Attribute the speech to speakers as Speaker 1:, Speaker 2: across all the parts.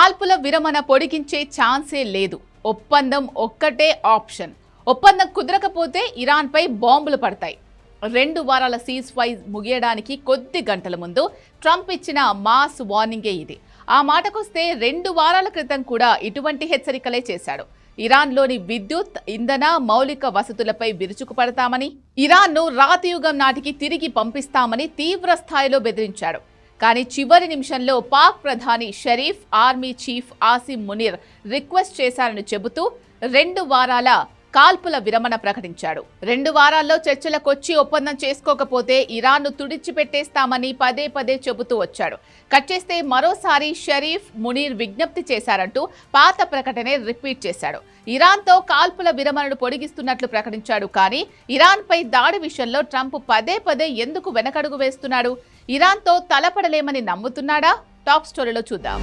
Speaker 1: కాల్పుల విరమణ పొడిగించే ఛాన్సే లేదు. ఒప్పందం ఒక్కటే ఆప్షన్. ఒప్పందం కుదరకపోతే ఇరాన్పై బాంబులు పడతాయి. 2 వారాల సీజ్ ఫైర్ ముగియడానికి కొద్ది గంటల ముందు ట్రంప్ ఇచ్చిన మాస్ వార్నింగే ఇది. ఆ మాటకొస్తే 2 వారాల క్రితం కూడా ఇటువంటి హెచ్చరికలే చేశాడు. ఇరాన్లోని విద్యుత్, ఇంధన, మౌలిక వసతులపై విరుచుకుపడతామని, ఇరాన్ను రాతియుగం నాటికి తిరిగి పంపిస్తామని తీవ్ర స్థాయిలో బెదిరించాడు. కానీ చివరి నిమిషంలో పాక్ ప్రధాని Sharif army chief Asim Munir request చేశారని చెబుతూ 2 వారాల కాల్పుల విరమణ ప్రకటించాడు. 2 వారాల్లో చర్చలకొచ్చి ఒప్పందం చేసుకోకపోతే ఇరాన్ను తుడిచిపెట్టేస్తామని పదే పదే చెబుతూ వచ్చాడు. కట్ చేస్తే మరోసారి షరీఫ్ మునీర్ విజ్ఞప్తి చేశారంటూ పాత ప్రకటనే రిపీట్ చేశాడు. ఇరాన్తో కాల్పుల విరమణను పొడిగిస్తున్నట్లు ప్రకటించాడు. కానీ ఇరాన్పై దాడి విషయంలో ట్రంప్ పదే పదే ఎందుకు వెనకడుగు వేస్తున్నాడు? ఇరాన్తో తలపడలేమని నమ్ముతున్నాడా? టాప్ స్టోరీలో చూద్దాం.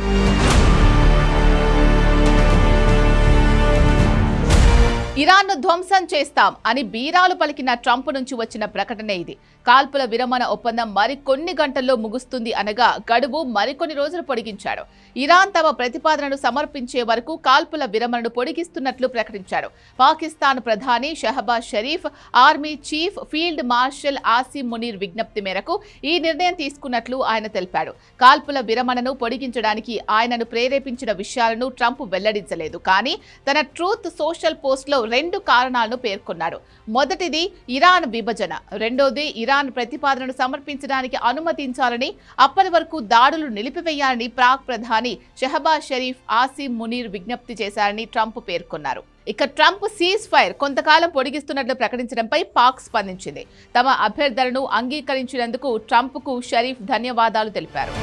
Speaker 1: ఇరాన్ను ధ్వంసం చేస్తాం అని బీరాలు పలికిన ట్రంప్ నుంచి వచ్చిన ప్రకటనే ఇది. కాల్పుల విరమణ ఒప్పందం మరికొన్ని గంటల్లో ముగుస్తుంది అనగా గడువు మరికొన్ని రోజులు పొడిగించాడు. ఇరాన్ తమ ప్రతిపాదనను సమర్పించే వరకు కాల్పుల విరమణను పొడిగిస్తున్నట్లు ప్రకటించాడు. పాకిస్తాన్ ప్రధాని Shehbaz Sharif army chief field marshal Asim Munir విజ్ఞప్తి మేరకు ఈ నిర్ణయం తీసుకున్నట్లు ఆయన తెలిపాడు. కాల్పుల విరమణను పొడిగించడానికి ఆయనను ప్రేరేపించిన విషయాలను ట్రంప్ వెల్లడించలేదు. కానీ తన ట్రూత్ సోషల్ పోస్ట్లో 2 కారణాలను పేర్కొన్నాడు. మొదటిది ఇరాన్ విభజన, రెండోది ఇరాన్ ప్రతిపాదనను సమర్పించడానికి అనుమతించాలని, అప్పటి వరకు దాడులు నిలిపివేయాలని పాక్ ప్రధాని షహబాజ్ షరీఫ్ ఆసిమ్ మునీర్ విజ్ఞప్తి చేశారని ట్రంప్ పేర్కొన్నారు. ఇక ట్రంప్ సీజ్ ఫైర్ కొంతకాలం పొడిగిస్తున్నట్లు ప్రకటించడంపై పాక్ స్పందించింది. తమ అభ్యర్థనను అంగీకరించినందుకు ట్రంప్కు షరీఫ్ ధన్యవాదాలు తెలిపారు.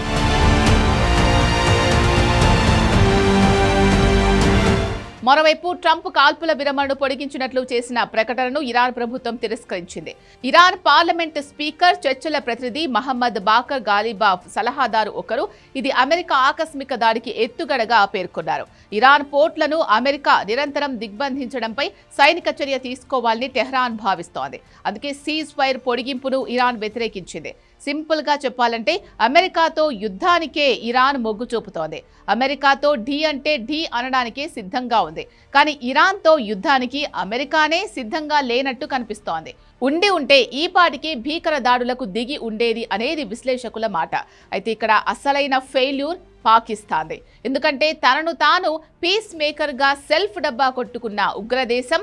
Speaker 1: మరోవైపు ట్రంప్ కాల్పుల విరమణను పొడిగించినట్లు చేసిన ప్రకటనను ఇరాన్ ప్రభుత్వం తిరస్కరించింది. ఇరాన్ పార్లమెంట్ స్పీకర్, చర్చల ప్రతినిధి మహమ్మద్ బాకర్ గాలిబాఫ్ సలహాదారు ఒకరు ఇది అమెరికా ఆకస్మిక దాడికి ఎత్తుగడగా పేర్కొన్నారు. ఇరాన్ పోర్ట్లను అమెరికా నిరంతరం దిగ్బంధించడంపై సైనిక చర్య తీసుకోవాలని టెహ్రాన్ భావిస్తోంది. అందుకే సీజ్ ఫైర్ పొడిగింపును ఇరాన్ వ్యతిరేకించింది. సింపుల్ గా చెప్పాలంటే అమెరికాతో యుద్ధానికే ఇరాన్ మొగ్గు చూపుతోంది. అమెరికాతో ఢీ అంటే ఢీ అనడానికే సిద్ధంగా ఉంది. కానీ ఇరాన్తో యుద్ధానికి అమెరికానే సిద్ధంగా లేనట్టు కనిపిస్తోంది. ఉంటే ఈ పాటికి భీకర దాడులకు దిగి ఉండేది అనేది విశ్లేషకుల మాట. అయితే ఇక్కడ అసలైన ఫెయిల్యూర్ పాకిస్తాన్ది. ఎందుకంటే తనను తాను పీస్ మేకర్గా సెల్ఫ్ డబ్బా కొట్టుకున్న ఉగ్రదేశం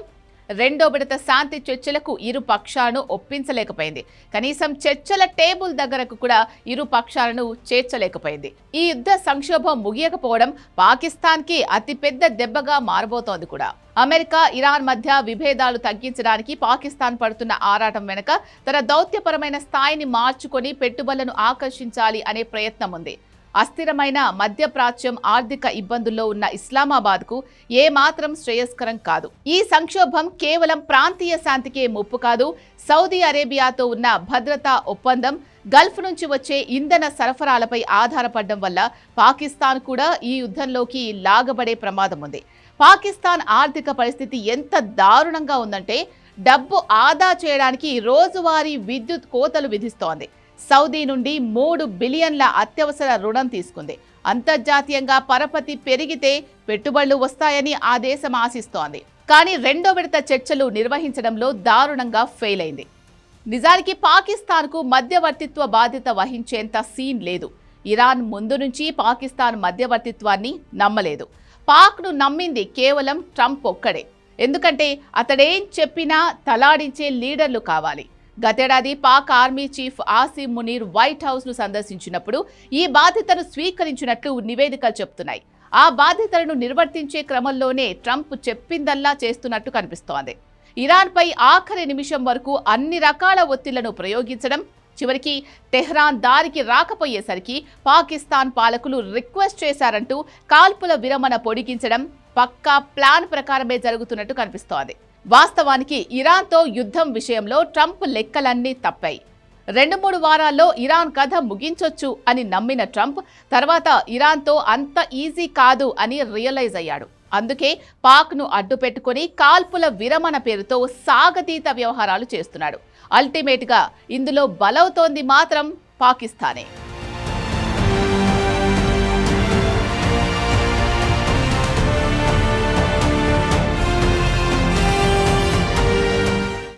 Speaker 1: 2వ విడత శాంతి చర్చలకు ఇరు పక్షాలను ఒప్పించలేకపోయింది. కనీసం చర్చల టేబుల్ దగ్గరకు కూడా ఇరు పక్షాలను చేర్చలేకపోయింది. ఈ యుద్ధ సంక్షోభం ముగియకపోవడం పాకిస్తాన్కి అతిపెద్ద దెబ్బగా మారబోతోంది కూడా. అమెరికా, ఇరాన్ మధ్య విభేదాలు తగ్గించడానికి పాకిస్తాన్ పడుతున్న ఆరాటం వెనుక తన దౌత్యపరమైన స్థాయిని మార్చుకొని పెట్టుబడులను ఆకర్షించాలి అనే ప్రయత్నం ఉంది. అస్థిరమైన మధ్యప్రాచ్యం, ఆర్థిక ఇబ్బందుల్లో ఉన్న ఇస్లామాబాద్కు ఏమాత్రం శ్రేయస్కరం కాదు. ఈ సంక్షోభం కేవలం ప్రాంతీయ శాంతికే ముప్పు కాదు. సౌదీ అరేబియాతో ఉన్న భద్రతా ఒప్పందం, గల్ఫ్ నుంచి వచ్చే ఇంధన సరఫరాలపై ఆధారపడడం వల్ల పాకిస్తాన్ కూడా ఈ యుద్ధంలోకి లాగబడే ప్రమాదం ఉంది. పాకిస్తాన్ ఆర్థిక పరిస్థితి ఎంత దారుణంగా ఉందంటే డబ్బు ఆదా చేయడానికి రోజువారీ విద్యుత్ కోతలు విధిస్తోంది. సౌదీ నుండి 3 బిలియన్ల అత్యవసర రుణం తీసుకుంది. అంతర్జాతీయంగా పరపతి పెరిగితే పెట్టుబడులు వస్తాయని ఆ దేశం ఆశిస్తోంది. కానీ 2వ విడత చర్చలు నిర్వహించడంలో దారుణంగా ఫెయిల్ అయింది. నిజానికి పాకిస్తాన్కు మధ్యవర్తిత్వ బాధ్యత వహించేంత సీన్ లేదు. ఇరాన్ ముందు నుంచి పాకిస్తాన్ మధ్యవర్తిత్వాన్ని నమ్మలేదు. పాక్ను నమ్మింది కేవలం ట్రంప్ ఒక్కడే. ఎందుకంటే అతడేం చెప్పినా తలాడించే లీడర్లు కావాలి. గతేడాది Pak army chief Asim Munir white house ను సందర్శించినప్పుడు ఈ బాధ్యతను స్వీకరించినట్లు నివేదికలు చెబుతున్నాయి. ఆ బాధ్యతలను నిర్వర్తించే క్రమంలోనే ట్రంప్ చెప్పిందల్లా చేస్తున్నట్టు కనిపిస్తోంది. ఇరాన్పై ఆఖరి నిమిషం వరకు అన్ని రకాల ఒత్తిళ్లను ప్రయోగించడం, చివరికి టెహ్రాన్ దారికి రాకపోయేసరికి పాకిస్తాన్ పాలకులు రిక్వెస్ట్ చేశారంటూ కాల్పుల విరమణ పొడిగించడం పక్కా ప్లాన్ ప్రకారమే జరుగుతున్నట్టు కనిపిస్తోంది. వాస్తవానికి ఇరాన్తో యుద్ధం విషయంలో ట్రంప్ లెక్కలన్నీ తప్పాయి. 2-3 వారాల్లో ఇరాన్ కథ ముగించొచ్చు అని నమ్మిన ట్రంప్ తర్వాత ఇరాన్తో అంత ఈజీ కాదు అని రియలైజ్ అయ్యాడు. అందుకే పాక్ను అడ్డుపెట్టుకుని కాల్పుల విరమణ పేరుతో సాగతీత వ్యవహారాలు చేస్తున్నాడు. అల్టిమేట్గా ఇందులో బలవుతోంది మాత్రం పాకిస్తానే.